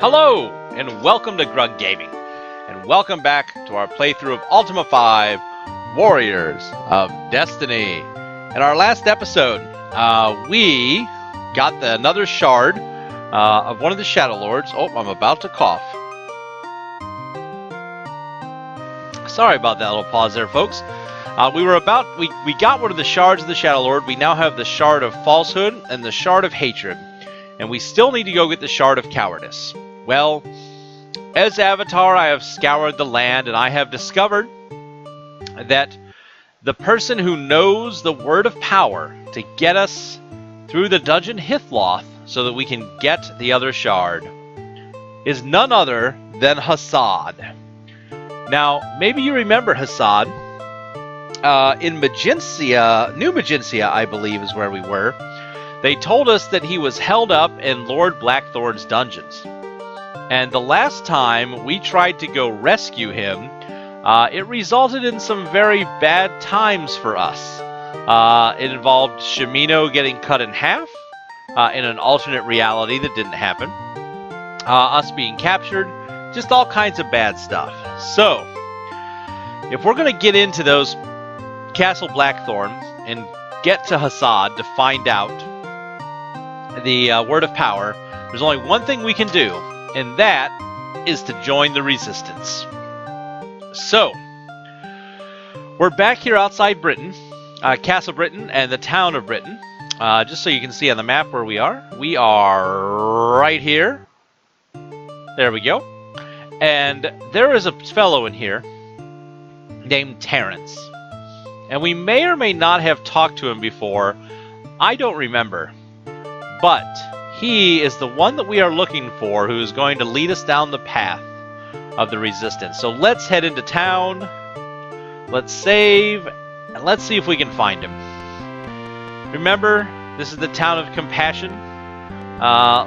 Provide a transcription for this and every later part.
Hello, and welcome to Grug Gaming, and welcome back to our playthrough of Ultima 5 Warriors of Destiny. In our last episode, we got another shard of one of the Shadowlords. Oh, I'm about to cough. Sorry about that little pause there, folks. We got one of the shards of the Shadowlord. We now have the shard of falsehood and the shard of hatred, and we still need to go get the shard of cowardice. Well, as Avatar, I have scoured the land, and I have discovered that the person who knows the word of power to get us through the dungeon Hithloth so that we can get the other shard is none other than Hassad. Now, maybe you remember Hassad. In Magencia, New Magencia, I believe, is where we were. They told us that he was held up in Lord Blackthorn's dungeons. And the last time we tried to go rescue him, it resulted in some very bad times for us. It involved Shimino getting cut in half in an alternate reality that didn't happen. Us being captured, just all kinds of bad stuff. So, if we're going to get into those Castle Blackthorn and get to Hassad to find out the word of power, there's only one thing we can do, and that is to join the resistance. So, we're back here outside Britain, Castle Britain and the town of Britain. Just so you can see on the map where we are. We are right here. There we go. And there is a fellow in here named Terrence. And we may or may not have talked to him before. I don't remember. But he is the one that we are looking for, who is going to lead us down the path of the resistance. So let's head into town. Let's save. And let's see if we can find him. Remember, this is the town of compassion.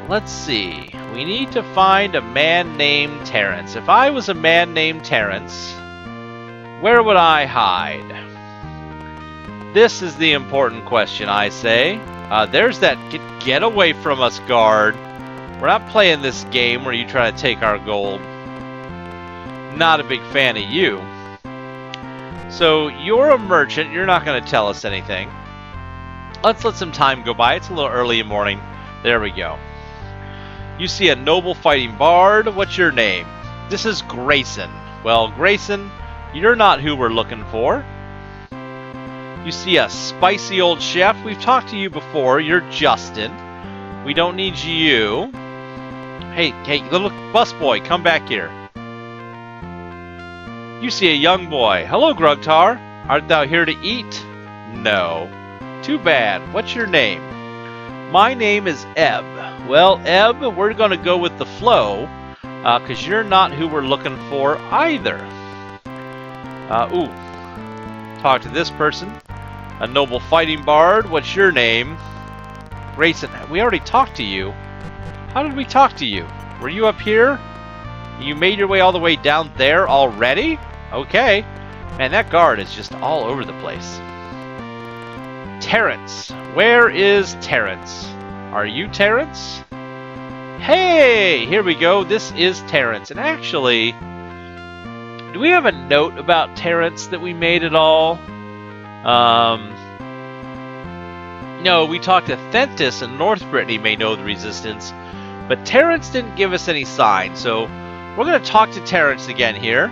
Let's see. We need to find a man named Terrence. If I was a man named Terrence, where would I hide? This is the important question, I say. There's that get away from us guard. We're not playing this game where you try to take our gold. Not a big fan of you. So, you're a merchant. You're not going to tell us anything. Let's let some time go by. It's a little early in the morning. There we go. You see a noble fighting bard. What's your name? This is Grayson. Well, Grayson, you're not who we're looking for. You see a spicy old chef. We've talked to you before. You're Justin. We don't need you. Hey, little busboy, come back here. You see a young boy. Hello, Grugtar. Art thou here to eat? No. Too bad. What's your name? My name is Ebb. Well, Ebb, we're going to go with the flow, because you're not who we're looking for either. Talk to this person. A noble fighting bard. What's your name? Grayson. We already talked to you. How did we talk to you? Were you up here? You made your way all the way down there already? Okay. Man, that guard is just all over the place. Terrence. Where is Terrence? Are you Terrence? Hey! Here we go. This is Terrence. And actually, do we have a note about Terrence that we made at all? No, we talked to Thentis in North Brittany may know the resistance, but Terrence didn't give us any sign, so we're going to talk to Terrence again here.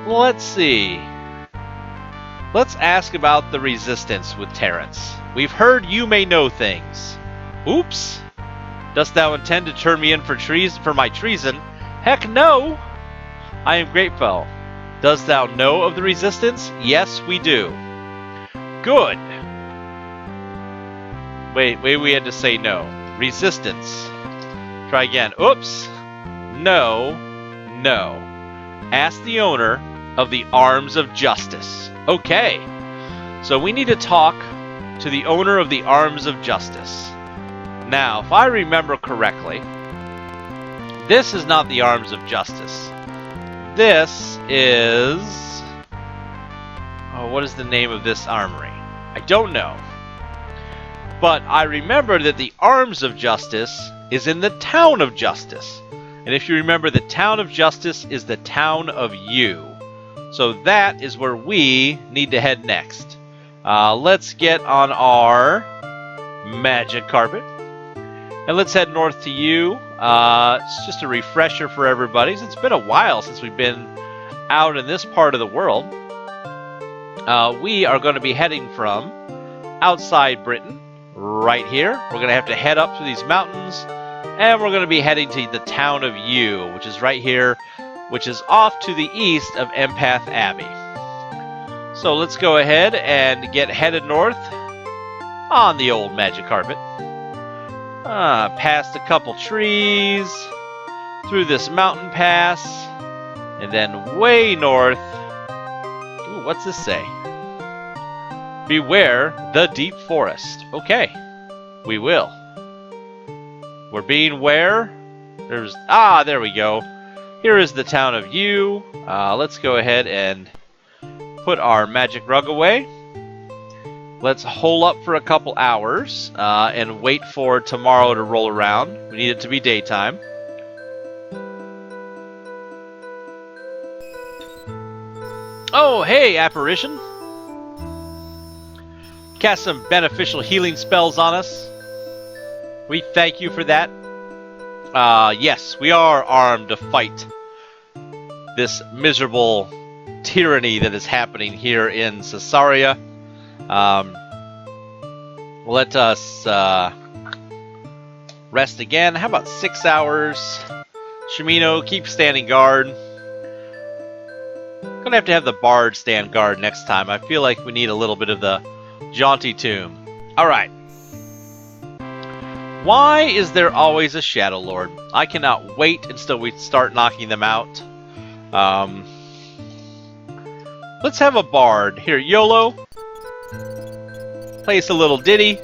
Let's see. Let's ask about the resistance with Terrence. We've heard you may know things. Oops. Dost thou intend to turn me in for my treason? Heck no! I am grateful. Dost thou know of the resistance? Yes, we do. Good. Wait, we had to say no. Resistance. Try again. Oops. No. Ask the owner of the Arms of Justice. Okay. So we need to talk to the owner of the Arms of Justice. Now, if I remember correctly, this is not the Arms of Justice. This is... what is the name of this armory? I don't know. But I remember that the Arms of Justice is in the Town of Justice. And if you remember, the Town of Justice is the Town of You. So that is where we need to head next. Let's get on our magic carpet. And let's head north to You. It's just a refresher for everybody. It's been a while since we've been out in this part of the world. We are going to be heading from outside Britain, right here. We're going to have to head up through these mountains, and we're going to be heading to the Town of You, which is right here, which is off to the east of Empath Abbey. So let's go ahead and get headed north on the old magic carpet. Past a couple trees, through this mountain pass, and then way north. Ooh, what's this say? Beware the deep forest. Okay, we will. We're being where? There we go. Here is the Town of You. Let's go ahead and put our magic rug away. Let's hole up for a couple hours and wait for tomorrow to roll around. We need it to be daytime. Oh, hey, apparition. Cast some beneficial healing spells on us. We thank you for that. Yes, we are armed to fight this miserable tyranny that is happening here in Caesarea. Let us rest again. How about 6 hours? Shimino, keep standing guard. Gonna have the bard stand guard next time. I feel like we need a little bit of the jaunty tune. Alright. Why is there always a Shadowlord? I cannot wait until we start knocking them out. Let's have a bard. Here, YOLO. Play us a little ditty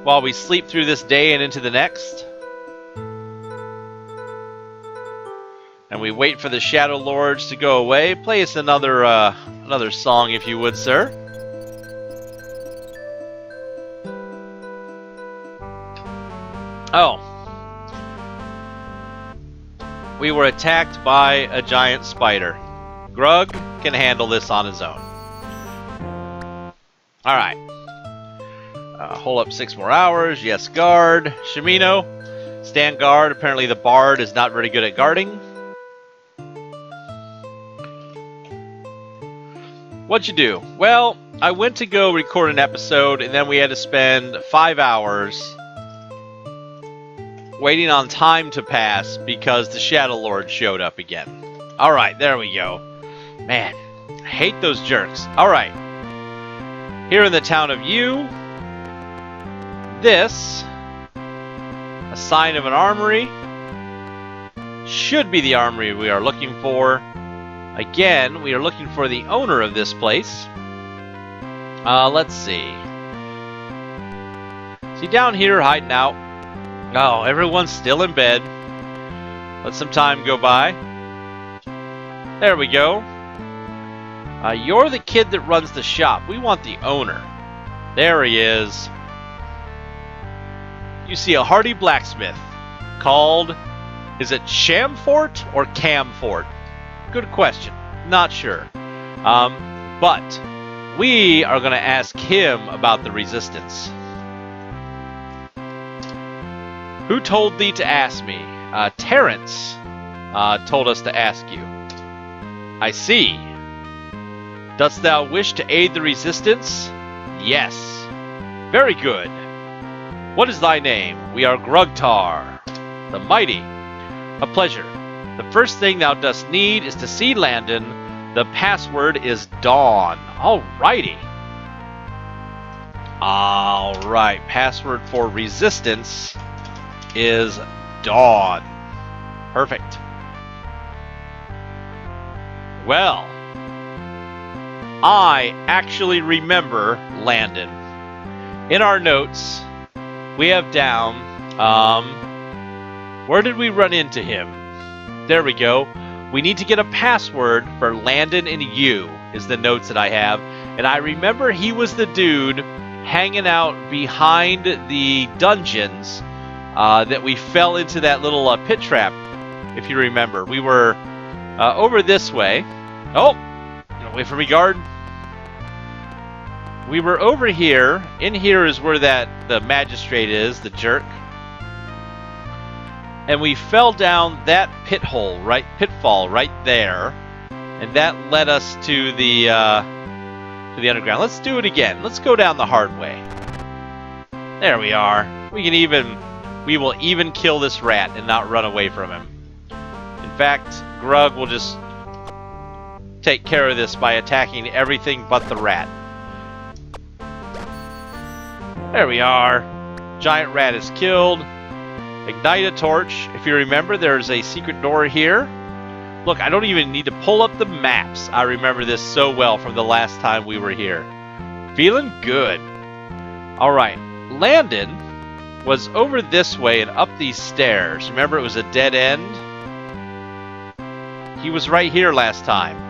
while we sleep through this day and into the next. And we wait for the Shadowlords to go away. Play us another song, if you would, sir. Oh. We were attacked by a giant spider. Grug can handle this on his own. Alright. Hold up 6 more hours. Yes, guard. Shimino, stand guard. Apparently the bard is not very good at guarding. What'd you do? Well, I went to go record an episode, and then we had to spend 5 hours waiting on time to pass because the Shadowlord showed up again. Alright, there we go. Man, I hate those jerks. Alright. Here in the Town of You, this, a sign of an armory, should be the armory we are looking for. Again, we are looking for the owner of this place. Let's see. See, down here hiding out. Oh, everyone's still in bed. Let some time go by. There we go. You're the kid that runs the shop. We want the owner. There he is. You see a hardy blacksmith called, is it Chamfort or Camfort? Good question. Not sure. But we are going to ask him about the resistance. Who told thee to ask me? Terrence told us to ask you. I see. Dost thou wish to aid the resistance? Yes. Very good. What is thy name? We are Grugtar, the Mighty. A pleasure. The first thing thou dost need is to see Landon. The password is Dawn. Alrighty. Alright, password for resistance is Dawn. Perfect. Well, I actually remember Landon. In our notes, we have down, where did we run into him? There we go. We need to get a password for Landon and you, is the notes that I have. And I remember he was the dude hanging out behind the dungeons that we fell into that little pit trap, if you remember. We were over this way. Oh! Wait for me, guard. We were over here. In here is where the magistrate is, the jerk. And we fell down that pitfall right there. And that led us to the underground. Let's do it again. Let's go down the hard way. There we are. We will even kill this rat and not run away from him. In fact, Grug will just take care of this by attacking everything but the rat. There we are. Giant rat is killed. Ignite a torch. If you remember, there's a secret door here. Look, I don't even need to pull up the maps. I remember this so well from the last time we were here. Feeling good. Alright, Landon was over this way and up these stairs. Remember, it was a dead end? He was right here last time.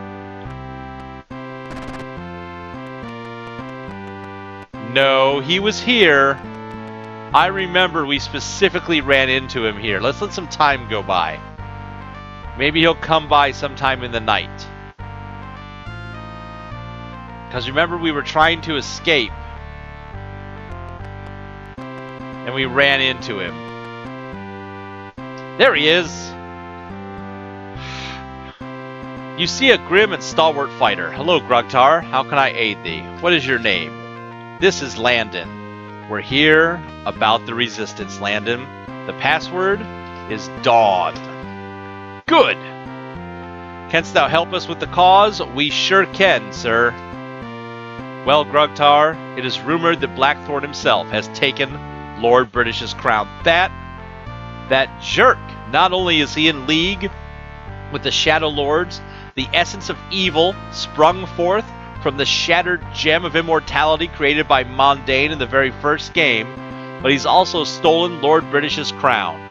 No, he was here. I remember we specifically ran into him here. Let's let some time go by. Maybe he'll come by sometime in the night. Because remember, we were trying to escape. And we ran into him. There he is. You see a grim and stalwart fighter. Hello, Grugtar. How can I aid thee? What is your name? This is Landon. We're here about the resistance, Landon. The password is Dawn. Good! Canst thou help us with the cause? We sure can, sir. Well, Grugtar, it is rumored that Blackthorn himself has taken Lord British's crown. That jerk! Not only is he in league with the Shadowlords, the essence of evil sprung forth from the shattered gem of immortality created by Mondane in the very first game, but he's also stolen Lord British's crown.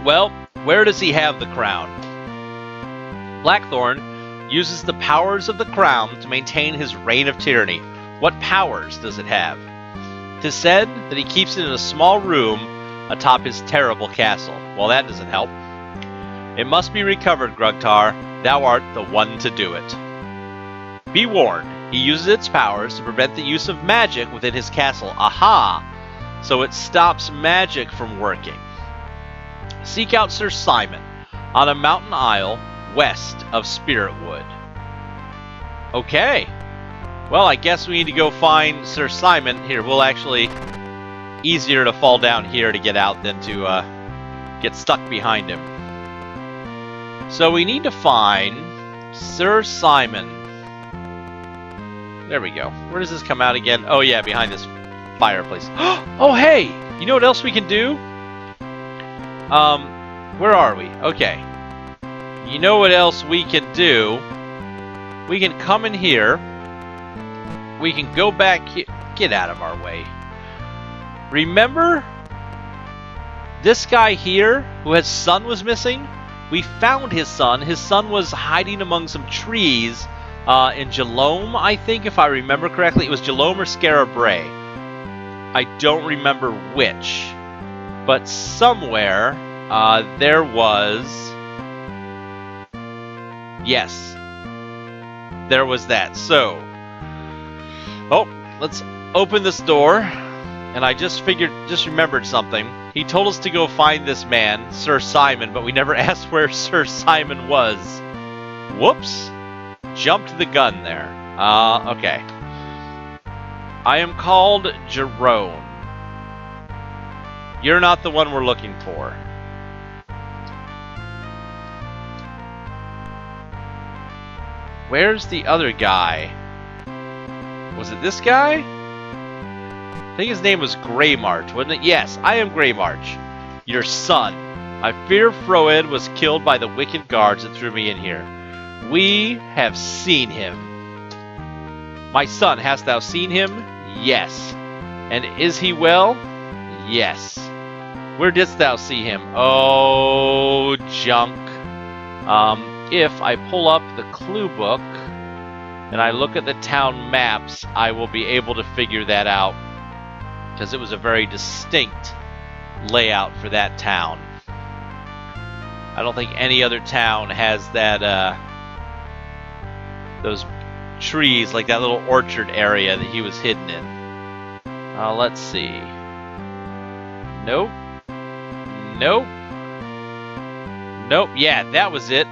Well, where does he have the crown? Blackthorn uses the powers of the crown to maintain his reign of tyranny. What powers does it have? 'Tis said that he keeps it in a small room atop his terrible castle. Well, that doesn't help. It must be recovered, Grugtar. Thou art the one to do it. Be warned, he uses its powers to prevent the use of magic within his castle. Aha! So it stops magic from working. Seek out Sir Simon on a mountain isle west of Spiritwood. Okay. Well, I guess we need to go find Sir Simon. Here, we'll actually... Easier to fall down here to get out than to get stuck behind him. So we need to find Sir Simon. There we go. Where does this come out again? Oh yeah, behind this fireplace. Oh hey! You know what else we can do? Where are we? Okay. You know what else we can do? We can come in here. We can go back here. Get out of our way. Remember this guy here who his son was missing? We found his son. His son was hiding among some trees in Jalome, I think, if I remember correctly. It was Jalome or Scarabray. I don't remember which. But somewhere there was... Yes. There was that. So... Oh, let's open this door. And I just remembered something. He told us to go find this man, Sir Simon, but we never asked where Sir Simon was. Whoops. Jumped the gun there. Okay. I am called Jerome. You're not the one we're looking for. Where's the other guy? Was it this guy? I think his name was Greymarch, wasn't it? Yes, I am Greymarch, your son. I fear Froed was killed by the wicked guards that threw me in here. We have seen him. My son, hast thou seen him? Yes. And is he well? Yes. Where didst thou see him? Oh, junk. If I pull up the clue book and I look at the town maps, I will be able to figure that out. because it was a very distinct layout for that town. I don't think any other town has that, those trees, like that little orchard area that he was hidden in. Let's see. Nope. Nope. Nope. Yeah, that was it.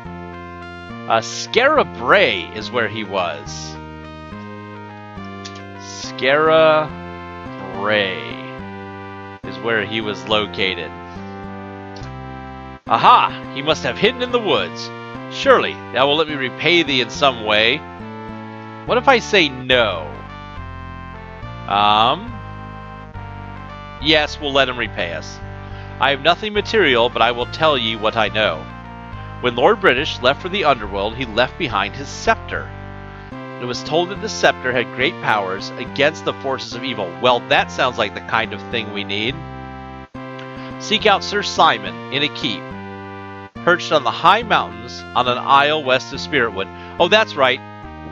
Scarabray is where he was. Scarabray is where he was located. Aha! He must have hidden in the woods. Surely, that will let me repay thee in some way. What if I say no? Yes, we'll let him repay us. I have nothing material, but I will tell ye what I know. When Lord British left for the underworld, he left behind his scepter. It was told that the scepter had great powers against the forces of evil. Well, that sounds like the kind of thing we need. Seek out Sir Simon in a keep, perched on the high mountains on an isle west of Spiritwood. Oh, that's right,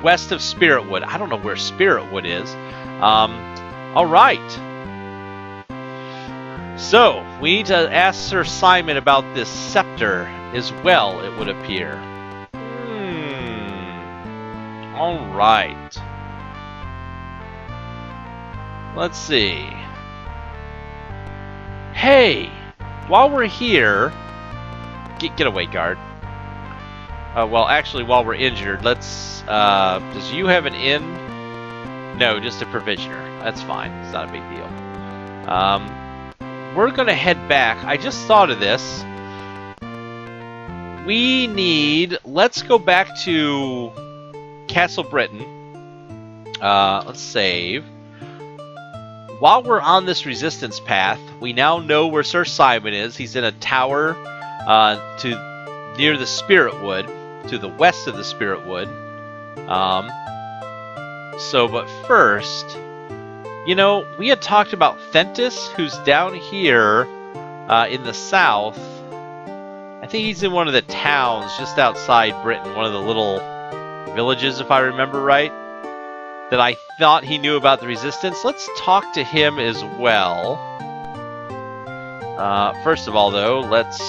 west of Spiritwood. I don't know where Spiritwood is. All right. So, we need to ask Sir Simon about this scepter as well, it would appear. Alright. Let's see. Hey! While we're here... Get away, guard. Well, actually, while we're injured, let's... does you have an inn? No, just a provisioner. That's fine. It's not a big deal. We're gonna head back. I just thought of this. We need... Let's go back to Castle Britain. Let's save. While we're on this resistance path, we now know where Sir Simon is. He's in a tower near the Spiritwood, to the west of the Spiritwood. But first, you know, we had talked about Thentis, who's down here in the south. I think he's in one of the towns just outside Britain, one of the little villages, if I remember right, that I thought he knew about the resistance. Let's talk to him as well. First of all, though, let's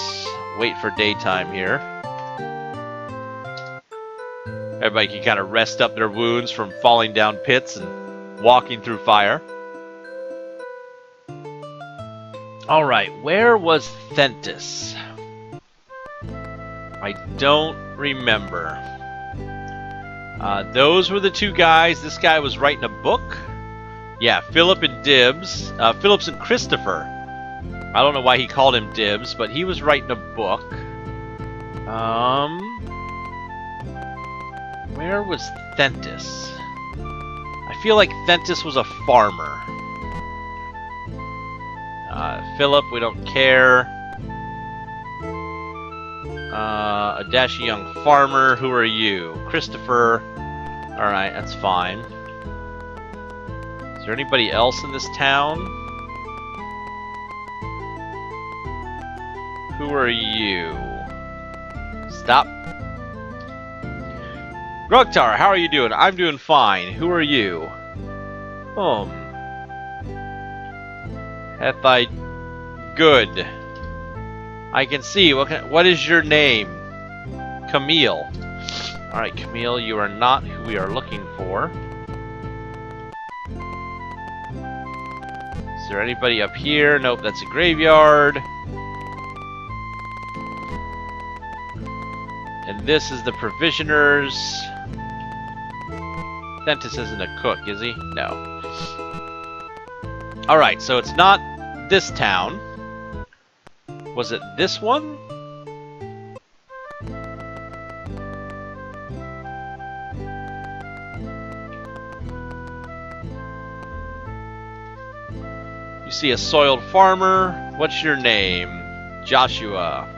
wait for daytime here. Everybody can kind of rest up their wounds from falling down pits and walking through fire. Alright, where was Thentis? I don't remember. Those were the two guys. This guy was writing a book. Yeah, Philip and Dibbs. Phillips and Christopher. I don't know why he called him Dibbs, but he was writing a book. Where was Thentis? I feel like Thentis was a farmer. Philip, we don't care. A dashing young farmer. Who are you? Christopher. Alright, that's fine. Is there anybody else in this town? Who are you? Stop. Grogtar, how are you doing? I'm doing fine. Who are you? Hath I... Good. I can see. What is your name? Camille. Alright, Camille, you are not who we are looking for. Is there anybody up here? Nope, that's a graveyard. And this is the provisioners. Thentis isn't a cook, is he? No. Alright, so it's not this town. Was it this one? You see a soiled farmer. What's your name? Joshua.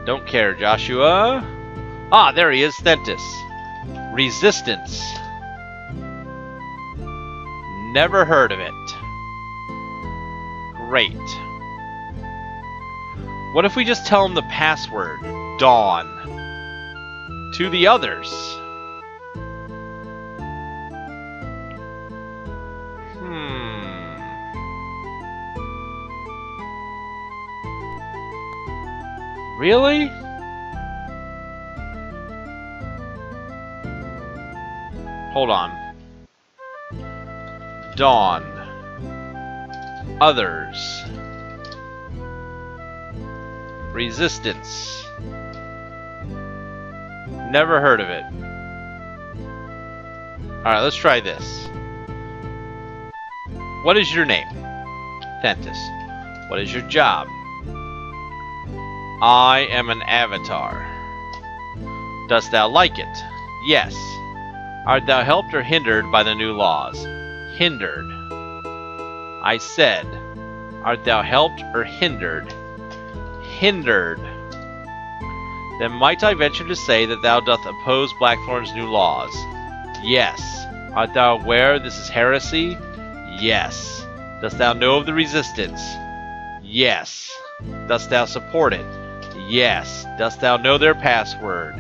Don't care, Joshua. Ah, there he is, Thentis. Resistance. Never heard of it. Great. What if we just tell him the password? Dawn. To the others. Really? Hold on. Dawn. Others. Resistance. Never heard of it. Alright, let's try this. What is your name? Thentis. What is your job? I am an avatar. Dost thou like it? Yes. Art thou helped or hindered by the new laws? Hindered. I said, art thou helped or hindered? Hindered. Then might I venture to say that thou doth oppose Blackthorn's new laws? Yes. Art thou aware this is heresy? Yes. Dost thou know of the resistance? Yes. Dost thou support it? Yes. Dost thou know their password?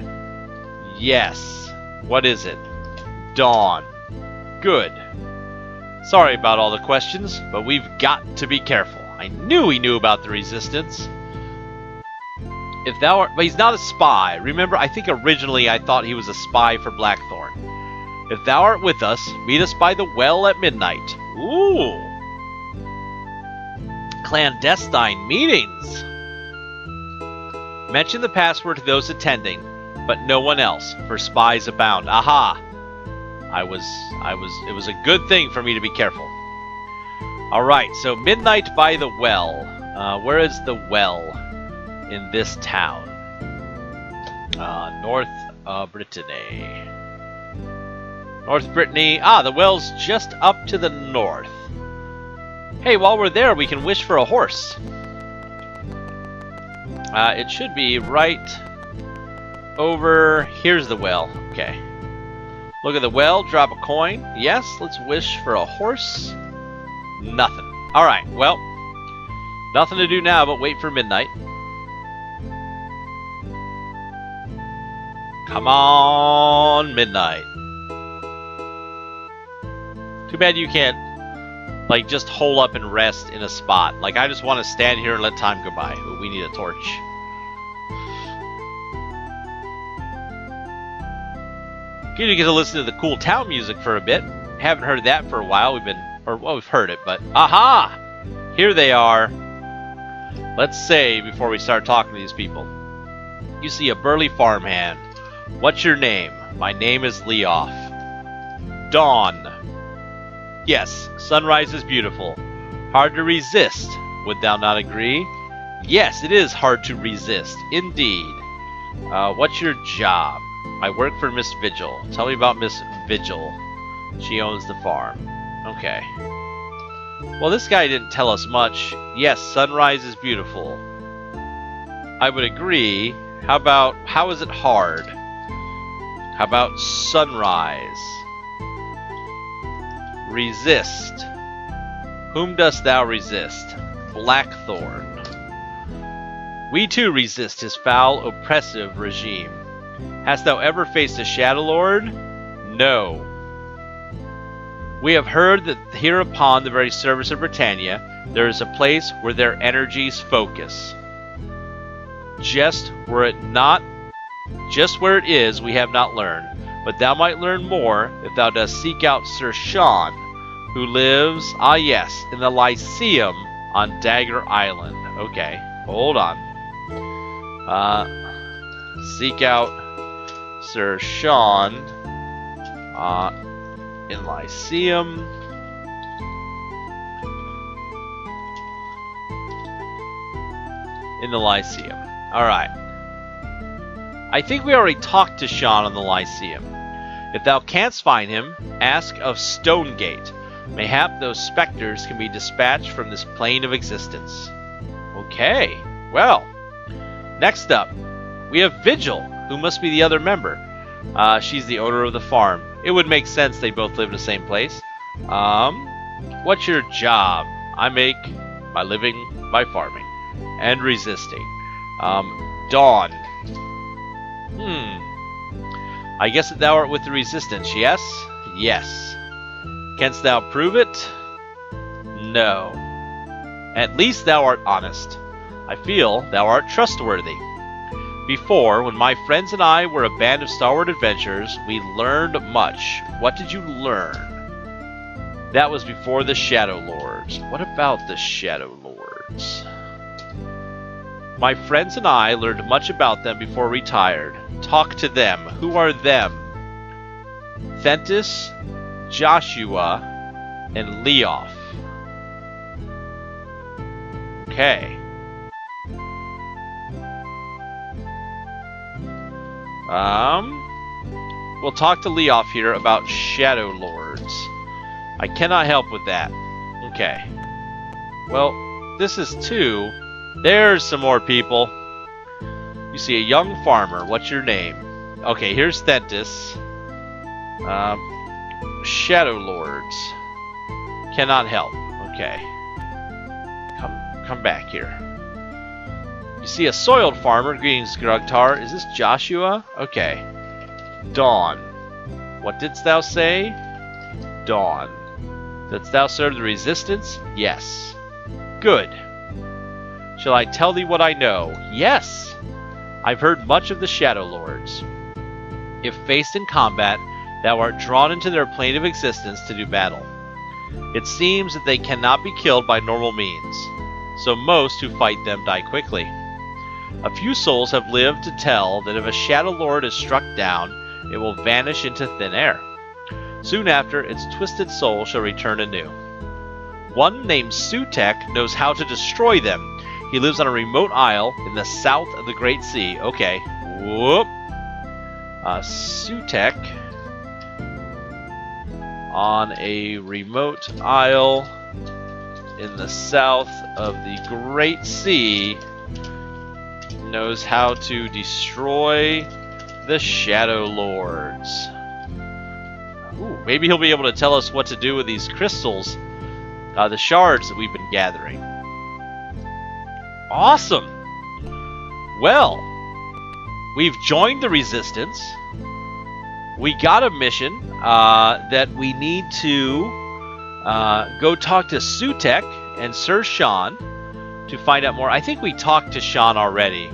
Yes. What is it? Dawn. Good. Sorry about all the questions, but we've got to be careful. I knew he knew about the resistance. If thou art... But he's not a spy. Remember, I think originally I thought he was a spy for Blackthorn. If thou art with us, meet us by the well at midnight. Ooh. Clandestine meetings. Mention the password to those attending, but no one else, for spies abound. Aha! It was a good thing for me to be careful. Alright, so midnight by the well. Where is the well in this town? North Britannia. North Britannia. Ah, the well's just up to the north. Hey, while we're there, we can wish for a horse. It should be right over... Here's the well. Okay. Look at the well, drop a coin. Yes, let's wish for a horse. Nothing. Alright, well, nothing to do now but wait for midnight. Come on, midnight. Too bad you can't, like, just hole up and rest in a spot. Like, I just want to stand here and let time go by. But we need a torch. You get to listen to the cool town music for a bit. Haven't heard that for a while. We've heard it, but aha! Here they are. Let's say before we start talking to these people. You see a burly farmhand. What's your name? My name is Leof. Dawn. Yes, sunrise is beautiful. Hard to resist. Would thou not agree? Yes, it is hard to resist. Indeed. What's your job? I work for Miss Vigil. Tell me about Miss Vigil. She owns the farm. Okay. Well, this guy didn't tell us much. Yes, sunrise is beautiful. I would agree. How is it hard? How about sunrise? Resist. Whom dost thou resist? Blackthorn. We too resist his foul, oppressive regime. Hast thou ever faced a Shadowlord? No. We have heard that here upon the very surface of Britannia, there is a place where their energies focus. Just where it is, we have not learned. But thou might learn more if thou dost seek out Sir Sean, who lives, ah yes, in the Lyceum on Dagger Island. Okay, hold on. Seek out Sir Sean in Lyceum. In the Lyceum. Alright. I think we already talked to Sean on the Lyceum. If thou canst find him, ask of Stonegate. Mayhap those specters can be dispatched from this plane of existence. Okay, well, next up, we have Vigil, who must be the other member. She's the owner of the farm. It would make sense they both live in the same place. What's your job? I make my living by farming and resisting. Dawn. I guess that thou art with the resistance, yes? Yes. Canst thou prove it? No. At least thou art honest. I feel thou art trustworthy. Before, when my friends and I were a band of stalwart adventurers, we learned much. What did you learn? That was before the Shadowlords. What about the Shadowlords? My friends and I learned much about them before we retired. Talk to them. Who are them? Thentis, Joshua, and Leof. Okay. We'll talk to Leof here about Shadowlords. I cannot help with that. Okay. Well, this is 2. There's some more people. You see a young farmer. What's your name? Okay, here's Thentis. Shadowlords. Cannot help. Okay. Come back here. You see a soiled farmer. Greetings, Grugtar. Is this Joshua? Okay. Dawn. What didst thou say? Dawn. Didst thou serve the resistance? Yes. Good. Shall I tell thee what I know? Yes! I've heard much of the Shadowlords. If faced in combat, thou art drawn into their plane of existence to do battle. It seems that they cannot be killed by normal means, so most who fight them die quickly. A few souls have lived to tell that if a Shadowlord is struck down, it will vanish into thin air. Soon after, its twisted soul shall return anew. One named Sutek knows how to destroy them. He lives on a remote isle in the south of the Great Sea. Okay. Whoop. Sutek on a remote isle in the south of the Great Sea knows how to destroy the Shadowlords. Ooh, maybe he'll be able to tell us what to do with these crystals, the shards that we've been gathering. Awesome! Well, we've joined the Resistance. We got a mission that we need to go talk to Sutek and Sir Sean to find out more. I think we talked to Sean already.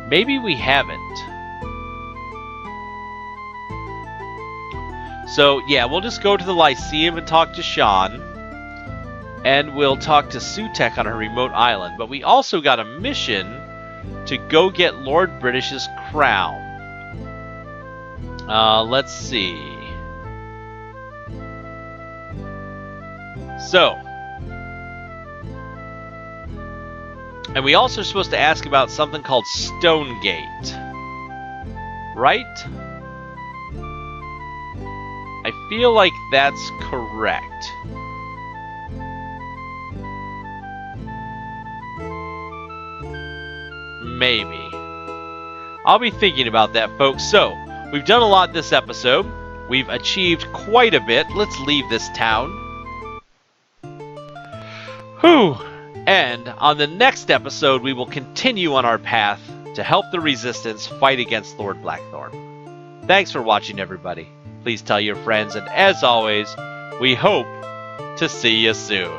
Maybe we haven't. So, yeah, we'll just go to the Lyceum and talk to Sean. And we'll talk to Sutek on her remote island. But we also got a mission to go get Lord British's crown. Let's see. So. And we also are supposed to ask about something called Stonegate. Right? I feel like that's correct. Maybe. I'll be thinking about that, folks. So, we've done a lot this episode. We've achieved quite a bit. Let's leave this town. Whew. And on the next episode, we will continue on our path to help the Resistance fight against Lord Blackthorn. Thanks for watching, everybody. Please tell your friends, and as always, we hope to see you soon.